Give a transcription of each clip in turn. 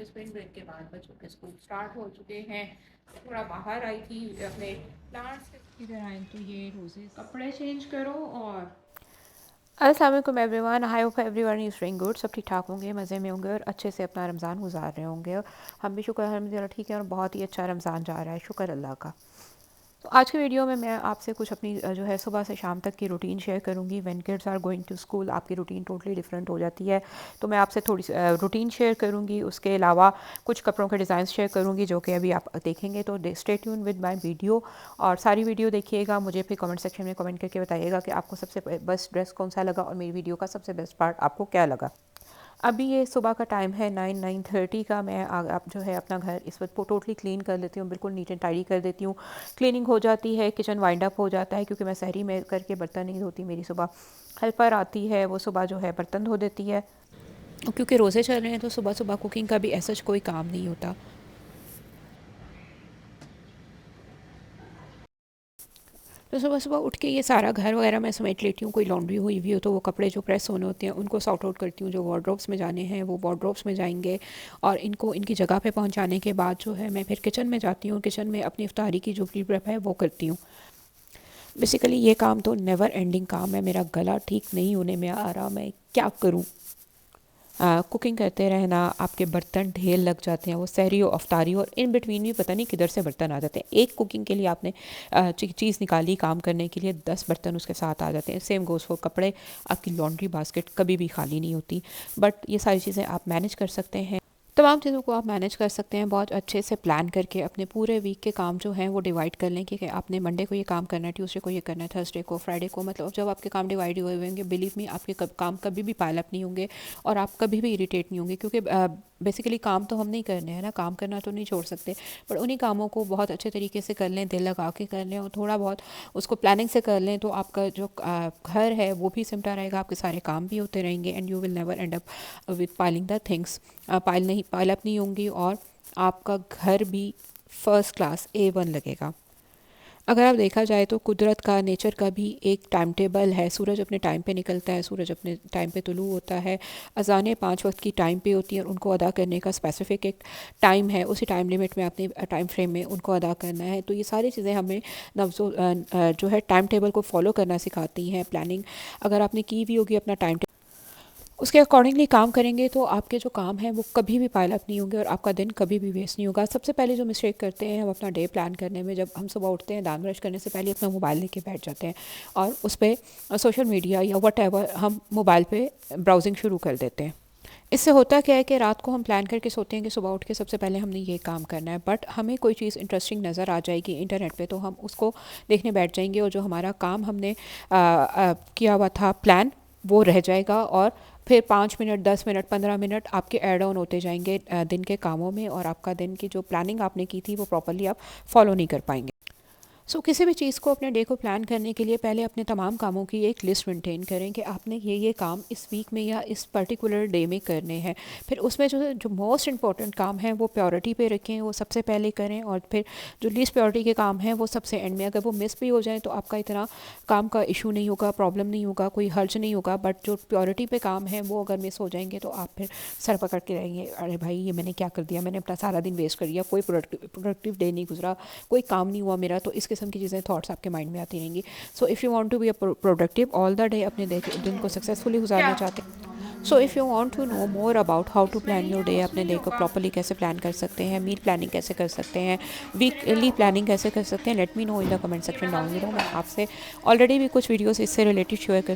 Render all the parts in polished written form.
क्योंकि spring break के बाद बच्चों के स्कूल स्टार्ट हो चुके हैं। थोड़ा बाहर आई थी अपने प्लांट्स के इधर आए तो ये रोजेस कपड़े चेंज करो और अस्सलाम वालेकुम everyone. I hope everyone is doing good. सब ठीक ठाक होंगे, मज़े में होंगे और अच्छे से अपना रमज़ान गुजार रहे होंगे। हम भी शुक्र अल्हम्दुलिल्लाह ठीक है और बहुत ही अच्छा रमज़ान जा रहा है, शुक्र अल्लाह का। तो आज की वीडियो में मैं आपसे कुछ अपनी जो है सुबह से शाम तक की रूटीन शेयर करूंगी। When kids are going to school आपकी रूटीन टोटली डिफरेंट हो जाती है, तो मैं आपसे थोड़ी रूटीन शेयर करूंगी। उसके अलावा कुछ कपड़ों के डिज़ाइन शेयर करूंगी जो कि अभी आप देखेंगे। तो stay tune with my video और सारी वीडियो देखिएगा। मुझे फिर कमेंट सेक्शन में कमेंट करके बताइएगा कि आपको सबसे बेस्ट ड्रेस कौन सा लगा और मेरी वीडियो का सबसे बेस्ट पार्ट आपको क्या लगा। अभी ये सुबह का टाइम है 9-9:30 का। मैं आप जो है अपना घर इस वक्त टोटली क्लीन कर लेती हूँ, बिल्कुल नीट एंड टाइडी कर देती हूँ। क्लीनिंग हो जाती है, किचन वाइंड अप हो जाता है क्योंकि मैं सहरी में करके बर्तन नहीं धोती। मेरी सुबह हेल्पर आती है, वो सुबह जो है बर्तन धो देती है। क्योंकि रोज़े चल रहे हैं तो सुबह सुबह कुकिंग का भी ऐसा कोई काम नहीं होता। तो सुबह सुबह उठ के ये सारा घर वगैरह मैं समेट लेती हूँ। कोई लॉन्ड्री हुई हुई हो तो वो कपड़े जो प्रेस होने होते हैं उनको सॉर्ट आउट करती हूँ। जो वार्ड्रोब्स में जाने हैं वो वार्ड्रोब्स में जाएंगे और इनको इनकी जगह पे पहुँचाने के बाद जो है मैं फिर किचन में जाती हूँ। किचन में अपनी इफ्तारी की जो प्री प्रेप है वो करती हूँ। बेसिकली ये काम तो नेवर एंडिंग काम है। मेरा गला ठीक नहीं होने में आ रहा, मैं क्या करूँ। कुकिंग करते रहना, आपके बर्तन ढेर लग जाते हैं। वो सहरी और अफ्तारी और इन बिटवीन भी पता नहीं किधर से बर्तन आ जाते हैं। एक कुकिंग के लिए आपने चीज़ निकाली काम करने के लिए 10 बर्तन उसके साथ आ जाते हैं। सेम गोज़ फॉर कपड़े। आपकी लॉन्ड्री बास्केट कभी भी खाली नहीं होती। बट ये सारी चीज़ें आप मैनेज कर सकते हैं। तमाम चीज़ों को आप मैनेज कर सकते हैं बहुत अच्छे से प्लान करके। अपने पूरे वीक के काम जो हैं वो डिवाइड कर लें कि आपने मंडे को ये काम करना है, ट्यूसडे को ये करना है, थर्सडे को, फ्राइडे को। मतलब जब आपके काम डिवाइड हुए हुए होंगे, बिलीव मी आपके काम कभी भी पाइल अप नहीं होंगे और आप कभी भी इरिटेट नहीं होंगे। क्योंकि बेसिकली काम तो हम नहीं करने हैं ना, काम करना तो नहीं छोड़ सकते, पर उन्हीं कामों को बहुत अच्छे तरीके से कर लें, दिल लगा के कर लें और थोड़ा बहुत उसको प्लानिंग से कर लें तो आपका जो घर है वो भी सिमटा रहेगा, आपके सारे काम भी होते रहेंगे and you will never and up with piling the things. Pile up नहीं होंगी और आपका घर भी फर्स्ट क्लास A1 लगेगा। अगर आप देखा जाए तो कुदरत का, नेचर का भी एक टाइम टेबल है। सूरज अपने टाइम पे निकलता है, सूरज अपने टाइम पे तुलू होता है। अज़ानें 5 वक्त की टाइम पे होती हैं और उनको अदा करने का स्पेसिफिक एक टाइम है। उसी टाइम लिमिट में अपने टाइम फ्रेम में उनको अदा करना है। तो ये सारी चीज़ें हमें नफ्सो जो है टाइम टेबल को फॉलो करना सिखाती हैं। प्लानिंग अगर आपने की भी होगी अपना टाइम उसके अकॉर्डिंगली काम करेंगे तो आपके जो काम हैं वो कभी भी पाइल अप नहीं होंगे और आपका दिन कभी भी वेस्ट नहीं होगा। सबसे पहले जो मिस्टेक करते हैं हम अपना डे प्लान करने में, जब हम सुबह उठते हैं दांत ब्रश करने से पहले अपना मोबाइल लेके बैठ जाते हैं और उस पर सोशल मीडिया या वट हम मोबाइल पे ब्राउजिंग शुरू कर देते हैं। इससे होता क्या है कि रात को हम प्लान करके सोते हैं कि सुबह उठ के सबसे पहले हमने ये काम करना है, बट हमें कोई चीज़ इंटरेस्टिंग नज़र आ जाएगी इंटरनेट पे तो हम उसको देखने बैठ जाएंगे और जो हमारा काम हमने किया हुआ था प्लान वो रह जाएगा और फिर 5 मिनट 10 मिनट 15 मिनट आपके ऐड ऑन होते जाएंगे दिन के कामों में और आपका दिन की जो प्लानिंग आपने की थी वो प्रॉपरली आप फॉलो नहीं कर पाएंगे। किसी भी चीज़ को अपने डे को प्लान करने के लिए पहले अपने तमाम कामों की एक लिस्ट मेंटेन करें कि आपने ये काम इस वीक में या इस पर्टिकुलर डे में करने हैं। फिर उसमें जो जो मोस्ट इंपॉर्टेंट काम है वो प्रायोरिटी पे रखें, वो सबसे पहले करें और फिर जो लीस्ट प्रायोरिटी के काम हैं वो सबसे एंड में। अगर वो मिस भी हो जाए तो आपका इतना काम का इशू नहीं होगा, प्रॉब्लम नहीं होगा, कोई हर्ज नहीं होगा। बट जो प्रायोरिटी पे काम है वो अगर मिस हो जाएंगे तो आप फिर सर पकड़ के रहेंगे, अरे भाई ये मैंने क्या कर दिया, मैंने अपना सारा दिन वेस्ट कर दिया, कोई प्रोडक्टिव डे नहीं गुजरा, कोई काम नहीं हुआ मेरा। तो इस किस्म की चीज़ें थॉट्स आपके माइंड में आती रहेंगी। So if you want to be a productive all the day, अपने दिन को सक्सेसफुली गुजारना चाहते हैं, so if you want to know more about how to plan your day, अपने डे को प्रॉपरली कैसे प्लान कर सकते हैं, मील प्लानिंग कैसे कर सकते हैं, वीकली प्लानिंग कैसे कर सकते हैं, let me know in the comment section down below. मैं आपसे ऑलरेडी भी कुछ वीडियोस इससे रिलेटेड शेयर कर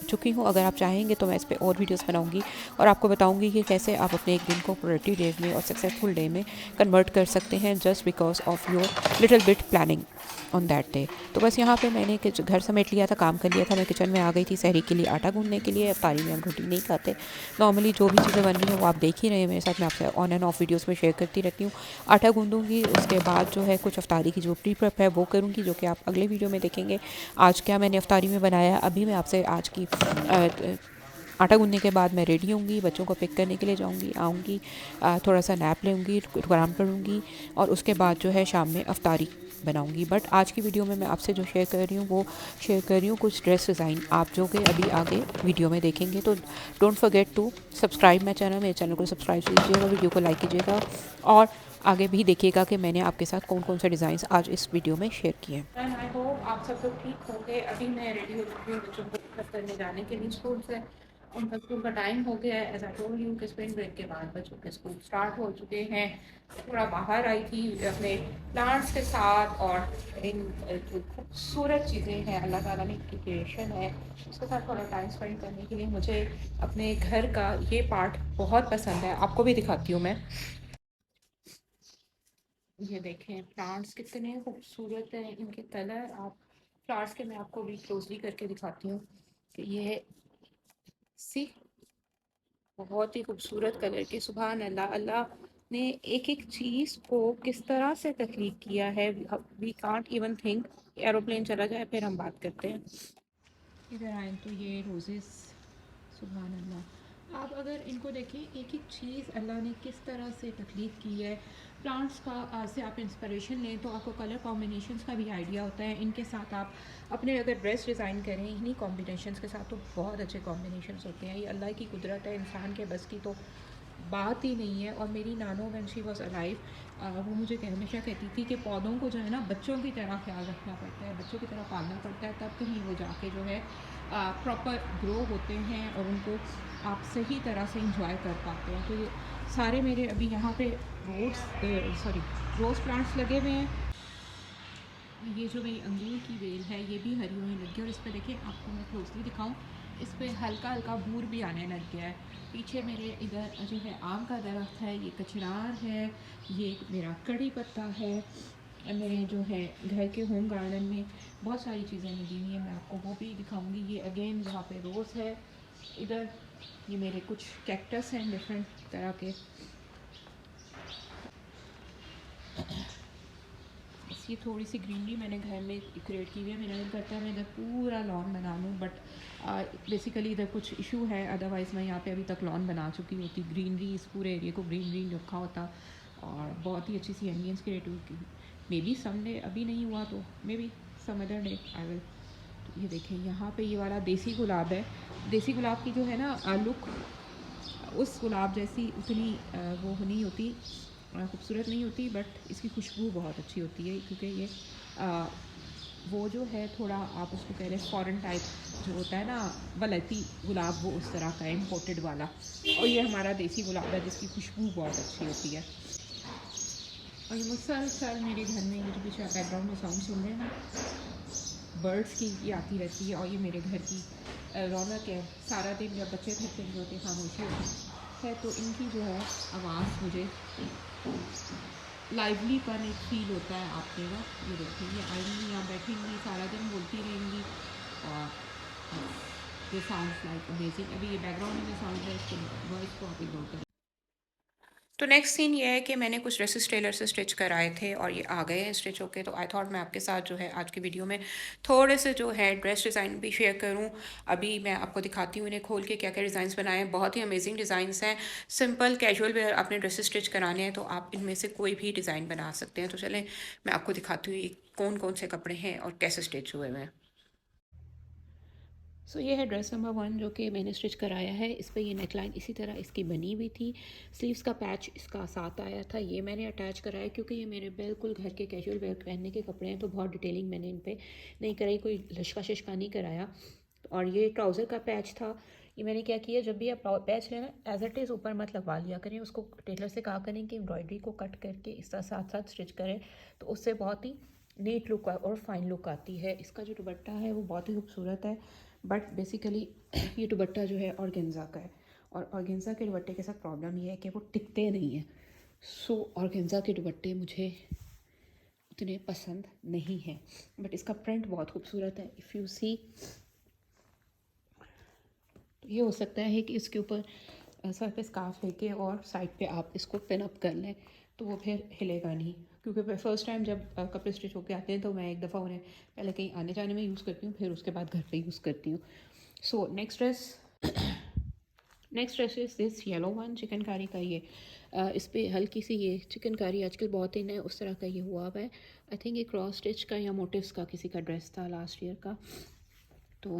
चुकी हूँ। अगर आप चाहेंगे तो मैं इस पर और वीडियोस बनाऊंगी और आपको बताऊंगी कि कैसे आप अपने एक दिन को प्रोडक्टिव डे में और सक्सेसफुल डे में कन्वर्ट कर सकते हैं just because of your little bit planning on that day. तो बस यहाँ पे मैंने घर समेट लिया था, काम कर लिया था। मैं किचन में आ गई थी सहरी के लिए आटा गूंदने के लिए। अफ्तारी में हम रोटी नहीं खाते नॉर्मली, जो भी चीज़ें बन रही हैं वो आप देख ही रहे हैं मेरे साथ। मैं आपसे ऑन एंड ऑफ वीडियोस में शेयर करती रहती हूँ। आटा गूंदूंगी, उसके बाद जो है कुछ अफ्तारी की जो प्री प्रेप है वो करूँगी, जो कि आप अगले वीडियो में देखेंगे। आज क्या मैंने अफ्तारी में बनाया अभी मैं आपसे आज की आटा गूँधने के बाद मैं रेडी होंगी, बच्चों को पिक करने के लिए जाऊँगी, आऊँगी, थोड़ा सा नैप लूँगी, आराम करूँगी और उसके बाद जो है शाम में अफ्तारी बनाऊँगी। बट आज की वीडियो में मैं आपसे जो शेयर कर रही हूँ वो शेयर कर रही हूँ कुछ ड्रेस डिज़ाइन, आप जो कि अभी आगे वीडियो में देखेंगे। तो don't forget to subscribe my channel, मेरे चैनल को सब्सक्राइब कीजिएगा, वीडियो को लाइक कीजिएगा और आगे भी देखिएगा कि मैंने आपके साथ कौन कौन से डिज़ाइंस आज इस वीडियो में शेयर किए हैं। आई होप आप सब लोग ठीक होंगे। अभी मैं रेडी हो चुकी हूँ बच्चों को पिकअप करने जाने के लिए स्कूल से। उनका स्कूल का टाइम हो गया है, एज आई टोल्ड यू कि स्प्रिंग ब्रेक के बाद बच्चों के स्कूल स्टार्ट हो चुके हैं। थोड़ा बाहर आई थी अपने प्लांट्स के साथ और इन जो खूबसूरत चीज़ें हैं अल्लाह ताला ने की क्रिएशन है उसके साथ थोड़ा टाइम स्पेंड करने के लिए मुझे अपने घर का ये पार्ट बहुत पसंद है। आपको भी दिखाती हूँ मैं। ये देखें प्लांट्स कितने खूबसूरत हैं, इनके कलर आप फ्लावर्स के मैं आपको भी क्लोजली करके दिखाती हूँ कि ये सी बहुत ही खूबसूरत कलर के। सुभान अल्लाह, अल्लाह ने एक एक चीज़ को किस तरह से तख्लीक किया है, we can't even think. Aeroplane चला जाए फिर हम बात करते हैं। इधर आए तो ये रोजेस, सुभान अल्लाह। आप अगर इनको देखें एक एक चीज़ अल्लाह ने किस तरह से तख्लीक की है। प्लांट्स का से आप इंस्पिरेशन लें तो आपको कलर कॉम्बिनेशंस का भी आइडिया होता है। इनके साथ आप अपने अगर ड्रेस डिज़ाइन करें इन्हीं कॉम्बिनेशंस के साथ तो बहुत अच्छे कॉम्बिनेशंस होते हैं। ये अल्लाह की कुदरत है, इंसान के बस की तो बात ही नहीं है। और मेरी नानो व्हेन शी वाज अलाइव वो मुझे हमेशा कहती थी कि पौधों को जो है ना बच्चों की तरह ख्याल रखना पड़ता है, बच्चों की तरह पालना पड़ता है, तब कहीं वो जाके जो है प्रॉपर ग्रो होते हैं और उनको आप सही तरह से इंजॉय कर पाते हैं। तो ये सारे मेरे अभी यहाँ पे रोज़ प्लांट्स लगे हुए हैं। ये जो मेरी अंगूर की बेल है ये भी हरी होने लगी है और इस पर देखिए आपको मैं क्लोजली दिखाऊं, इस पर हल्का हल्का बूर भी आने लग गया है। पीछे मेरे इधर जो है आम का दरख्त है, ये कचनार है, ये मेरा कड़ी पत्ता है। मेरे जो है घर के होम गार्डन में बहुत सारी चीज़ें लगी हुई हैं, मैं आपको वो भी दिखाऊंगी। ये अगेन यहाँ पे रोज़ है, इधर ये मेरे कुछ कैक्टस हैं डिफरेंट तरह के। बस ये थोड़ी सी ग्रीनरी मैंने घर में क्रिएट की हुई है। मेरा दिल करता है मैं इधर पूरा लॉन बना लूँ, बट बेसिकली इधर कुछ इशू है, अदरवाइज़ मैं यहाँ पे अभी तक लॉन बना चुकी होती, ग्रीनरी इस पूरे एरिया को ग्रीन ग्रीन रखा होता और बहुत ही अच्छी सी एम्बियंस क्रिएट हुई। मे बी समडे, अभी नहीं हुआ तो maybe some other day I will. तो ये देखें यहाँ पे ये वाला देसी गुलाब है। देसी गुलाब की जो है ना लुक उस गुलाब जैसी उतनी वो नहीं होती, खूबसूरत नहीं होती, बट इसकी खुशबू बहुत अच्छी होती है क्योंकि ये वो जो है थोड़ा आप उसको कह रहे हैं फॉरेन टाइप जो होता है ना वलैती गुलाब, वो उस तरह का है इम्पोर्टेड वाला। और ये हमारा देसी गुलाब है जिसकी खुशबू बहुत अच्छी होती है। और ये मुसलसल मेरे घर में ये जो पीछे बैकग्राउंड में साउंड सुन रहे हैं ना बर्ड्स की, ये आती रहती है और ये मेरे घर की रौनक है। सारा दिन जब बच्चे थकते नहीं होते, खामोशी होती है, तो इनकी जो है आवाज़ मुझे लाइवलीपन एक फील होता है आप देगा। ये देखिए ये आएंगी यहाँ बैठेंगी सारा दिन बोलती रहेंगी और ये साउंड्स लाइक अमेजिंग। अभी ये बैकग्राउंड में जो साउंड है इसको वॉइस को आप इग्नोर करें। तो नेक्स्ट सीन ये है कि मैंने कुछ ड्रेसेस टेलर से स्टिच कराए थे और ये आ गए हैं स्टिच होके। तो आई थॉट मैं आपके साथ जो है आज की वीडियो में थोड़े से जो है ड्रेस डिज़ाइन भी शेयर करूं। अभी मैं आपको दिखाती हूँ इन्हें खोल के क्या क्या डिज़ाइंस बनाए हैं। बहुत ही अमेजिंग डिज़ाइंस हैं, सिंपल कैजुअल वेयर आपने ड्रेसेस स्टिच कराने हैं तो आप इनमें से कोई भी डिज़ाइन बना सकते हैं। तो चलें मैं आपको दिखाती हूँ कौन कौन से कपड़े हैं और कैसे स्टिच हुए हैं। सो ये है ड्रेस नंबर 1 जो कि मैंने स्टिच कराया है। इस पर ये नेकलाइन इसी तरह इसकी बनी हुई थी, स्लीव्स का पैच इसका साथ आया था, ये मैंने अटैच कराया क्योंकि ये मेरे बिल्कुल घर के कैजुअल वेयर पहनने के कपड़े हैं तो बहुत डिटेलिंग मैंने इन पर नहीं कराई, कोई लशका शशका नहीं कराया। और ये ट्राउज़र का पैच था, ये मैंने क्या किया, जब भी आप पैच लेना एज इट इज़ ऊपर मत लगवा लिया करें, उसको टेलर से कहा करें कि एम्ब्रॉयडरी को कट करके इस तरह साथ साथ स्टिच करें तो उससे बहुत ही नीट लुक और फाइन लुक आती है। इसका जो दुपट्टा है वो बहुत ही खूबसूरत है, बट बेसिकली ये दुपट्टा जो है ऑर्गेन्जा का है और ऑर्गेन्जा के दुपट्टे के साथ प्रॉब्लम ये है कि वो टिकते नहीं हैं। सो ऑर्गेन्जा के दुपट्टे मुझे उतने पसंद नहीं हैं, बट इसका प्रिंट बहुत खूबसूरत है। इफ़ यू सी तो ये हो सकता है कि इसके ऊपर सर पे स्कार्फ लेके और साइड पे आप इसको पिन अप कर लें तो वो फिर हिलेगा नहीं। क्योंकि फर्स्ट टाइम जब कपड़े स्टिच होके आते हैं तो मैं एक दफ़ा उन्हें पहले कहीं आने जाने में यूज़ करती हूँ, फिर उसके बाद घर पे यूज़ करती हूँ। So next dress next dress is this yellow one, chikankari का ये इस पर हल्की सी ये चिकनकारी आजकल बहुत इन है, उस तरह का ये हुआ हुआ है। आई थिंक ये क्रॉस स्टिच का या मोटिव्स का किसी का ड्रेस था लास्ट ईयर का। तो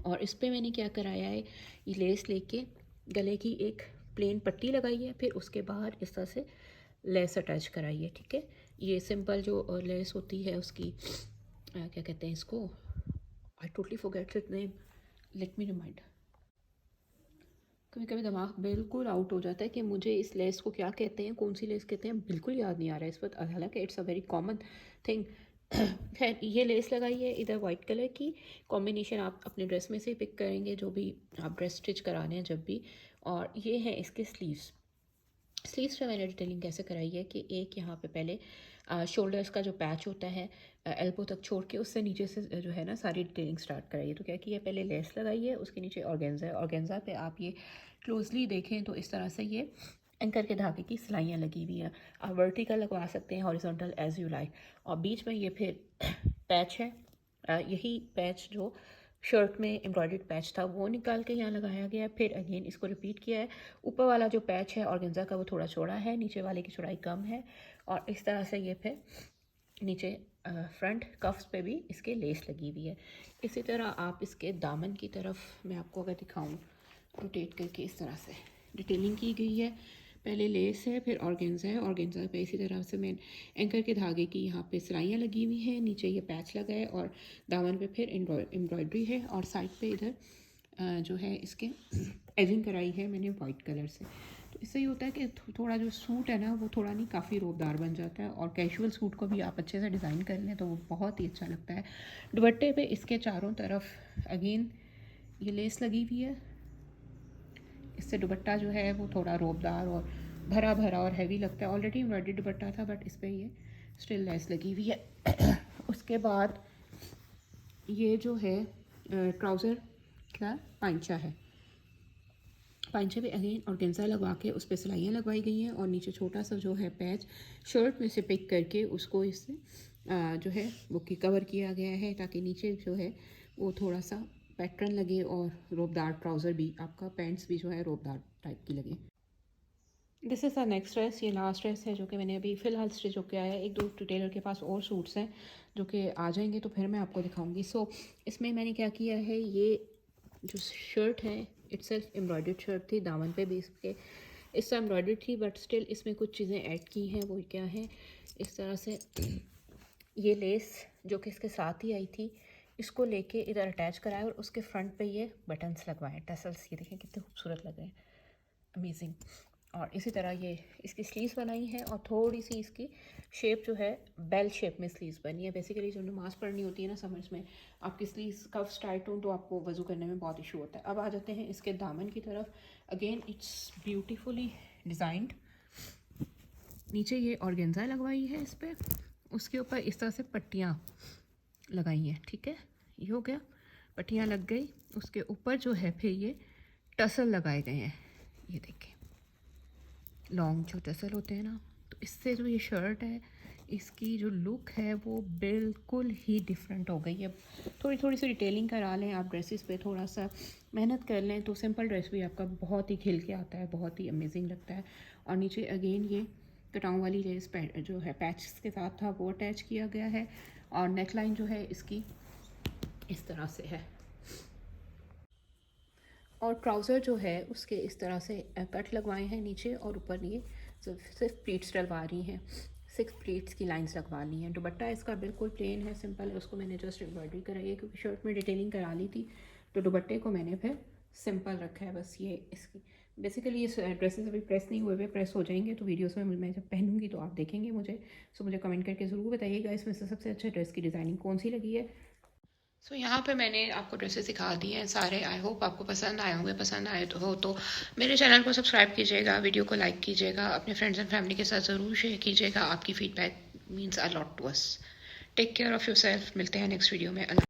और इस पर मैंने क्या कराया है, ये लेस लेके गले की एक प्लेन पट्टी लगाई है, फिर उसके बाहर इस तरह से लेस अटैच कराई है। ठीक है, ये सिंपल जो लेस होती है उसकी क्या कहते हैं इसको, I totally forget it name, let me remind. कभी कभी दिमाग बिल्कुल आउट हो जाता है कि मुझे इस लेस को क्या कहते हैं, कौन सी लेस कहते हैं, बिल्कुल याद नहीं आ रहा है इस वक्त, हालांकि it's a very common thing. खैर ये लेस लगाई है इधर वाइट कलर की, कॉम्बिनेशन आप अपने ड्रेस में से पिक करेंगे जो भी आप ड्रेस स्टिच कराने हैं जब भी। और ये है इसके स्लीव्स। स्लीव्स पे मैंने डिटेलिंग कैसे कराई है कि एक यहाँ पे पहले शोल्डर्स का जो पैच होता है एल्बो तक छोड़ के उससे नीचे से जो है ना सारी डिटेलिंग स्टार्ट कराई है। तो क्या किया, पहले लेस लगाई है, उसके नीचे ऑर्गेन्जा है, ऑर्गेन्जा पे आप ये क्लोजली देखें तो इस तरह से ये एंकर के धागे की सिलाइयाँ लगी हुई हैं। आप वर्टिकल लगवा सकते हैं, हॉरिजॉन्टल एज यू लाइक। और बीच में ये फिर पैच है, यही पैच जो शर्ट में एम्ब्रॉयडर्ड पैच था वो निकाल के यहाँ लगाया गया है। फिर अगेन इसको रिपीट किया है। ऊपर वाला जो पैच है ऑर्गेन्जा का वो थोड़ा चौड़ा है, नीचे वाले की चौड़ाई कम है। और इस तरह से ये फिर नीचे फ्रंट कफ्स पे भी इसके लेस लगी हुई है। इसी तरह आप इसके दामन की तरफ मैं आपको अगर दिखाऊं रोटेट करके, इस तरह से डिटेलिंग की गई है। पहले लेस है, फिर ऑर्गेन्जा है, ऑर्गेन्जा पे इसी तरह से मैं एंकर के धागे की यहाँ पे सिलाइयाँ लगी हुई हैं, नीचे ये पैच लगा है और दामन पे फिर एम्ब्रॉयडरी है। और साइड पे इधर जो है इसके एजिंग कराई है मैंने वाइट कलर से। तो इससे ये होता है कि थोड़ा जो सूट है ना वो थोड़ा नहीं काफ़ी रोबदार बन जाता है, और कैजुअल सूट को भी आप अच्छे से डिज़ाइन कर लें तो वो बहुत ही अच्छा लगता है। दुपट्टे पे इसके चारों तरफ अगेन ये लेस लगी हुई है, इससे दुपट्टा जो है वो थोड़ा रोबदार और भरा भरा और हैवी लगता है। ऑलरेडी एम्ब्रॉयडरी दुपट्टा था बट इस पर ये स्टिल लेस लगी हुई है। उसके बाद ये जो है ट्राउज़र का पांचा है, पांचे पे अगेन ऑर्गेन्जा लगवा के उस पर सिलाइयाँ लगवाई गई हैं, और नीचे छोटा सा जो है पैच शर्ट में से पिक करके उसको इससे जो है वो की कवर किया गया है, ताकि नीचे जो है वो थोड़ा सा पैटर्न लगे और रोबदार ट्राउज़र भी आपका, पैंट्स भी जो है रोबदार टाइप की लगे। This is the next dress, ये लास्ट ड्रेस है जो कि मैंने अभी फ़िलहाल स्टिच होकर आया है। एक दो टेलर के पास और सूट्स हैं जो कि आ जाएंगे तो फिर मैं आपको दिखाऊंगी। सो इसमें मैंने क्या किया है, ये जो शर्ट है इट्सेल्फ एम्ब्रॉयडर्ड शर्ट थी, दामन पे भी इसके इससे एम्ब्रॉयडर्ड थी, बट स्टिल इसमें कुछ चीज़ें ऐड की हैं। वो क्या है, इस तरह से ये लेस जो कि इसके साथ ही आई थी इसको लेके इधर अटैच कराया, और उसके फ्रंट पे ये बटन्स लगवाए, टसल्स, ये देखें कितने खूबसूरत लग रहे हैं, अमेजिंग। और इसी तरह ये इसकी स्लीव्स बनाई है, और थोड़ी सी इसकी शेप जो है बेल शेप में स्लीव्स बनी है। बेसिकली जब नमाज़ पढ़नी होती है ना समर्स में, आपकी स्लीव्स कफ्स टाइट हों तो आपको वज़ू करने में बहुत इशू होता है। अब आ जाते हैं इसके दामन की तरफ। अगेन इट्स ब्यूटीफुली डिज़ाइंड, नीचे ये ऑर्गेन्जा लगवाई है इस पर, उसके ऊपर इस तरह से पट्टियाँ लगाई हैं। ठीक है, ये हो गया, पट्टियाँ लग गई, उसके ऊपर जो है फिर ये टसल लगाए गए हैं, ये देखें लॉन्ग जो टसल होते हैं ना। तो इससे जो ये शर्ट है इसकी जो लुक है वो बिल्कुल ही डिफरेंट हो गई है। थोड़ी थोड़ी सी डिटेलिंग करा लें आप ड्रेसेस पे, थोड़ा सा मेहनत कर लें तो सिंपल ड्रेस भी आपका बहुत ही खिल के आता है, बहुत ही अमेजिंग लगता है। और नीचे अगेन ये कटाऊ वाली लेस जो है पैच के साथ था वो अटैच किया गया है, और नेक लाइन जो है इसकी इस तरह से है, और ट्राउज़र जो है उसके इस तरह से कट लगवाए हैं नीचे, और ऊपर ये सिर्फ प्लीट्स डलवा रही हैं, 6 प्लीट्स की लाइंस लगवा ली हैं। दुपट्टा इसका बिल्कुल प्लेन है, सिंपल है, उसको मैंने जस्ट एम्ब्रॉयडरी कराई है क्योंकि शर्ट में डिटेलिंग करा ली थी, तो दुपट्टे को मैंने फिर सिंपल रखा है बस। ये इसकी बेसिकली ये ड्रेसेस अभी प्रेस नहीं हुए, प्रेस हो जाएंगे तो वीडियोस में मैं जब पहनूंगी तो आप देखेंगे मुझे। सो मुझे कमेंट करके ज़रूर बताइएगा इसमें से सबसे अच्छा ड्रेस की डिज़ाइनिंग कौन सी लगी है। सो यहाँ पे मैंने आपको ड्रेसेस दिखा दी हैं सारे। आई होप आपको पसंद आए होंगे, पसंद आए तो मेरे चैनल को सब्सक्राइब कीजिएगा, वीडियो को लाइक कीजिएगा, अपने फ्रेंड्स एंड फैमिली के साथ ज़रूर शेयर कीजिएगा। आपकी feedback means a lot to us. Take care of yourself, मिलते हैं नेक्स्ट वीडियो में।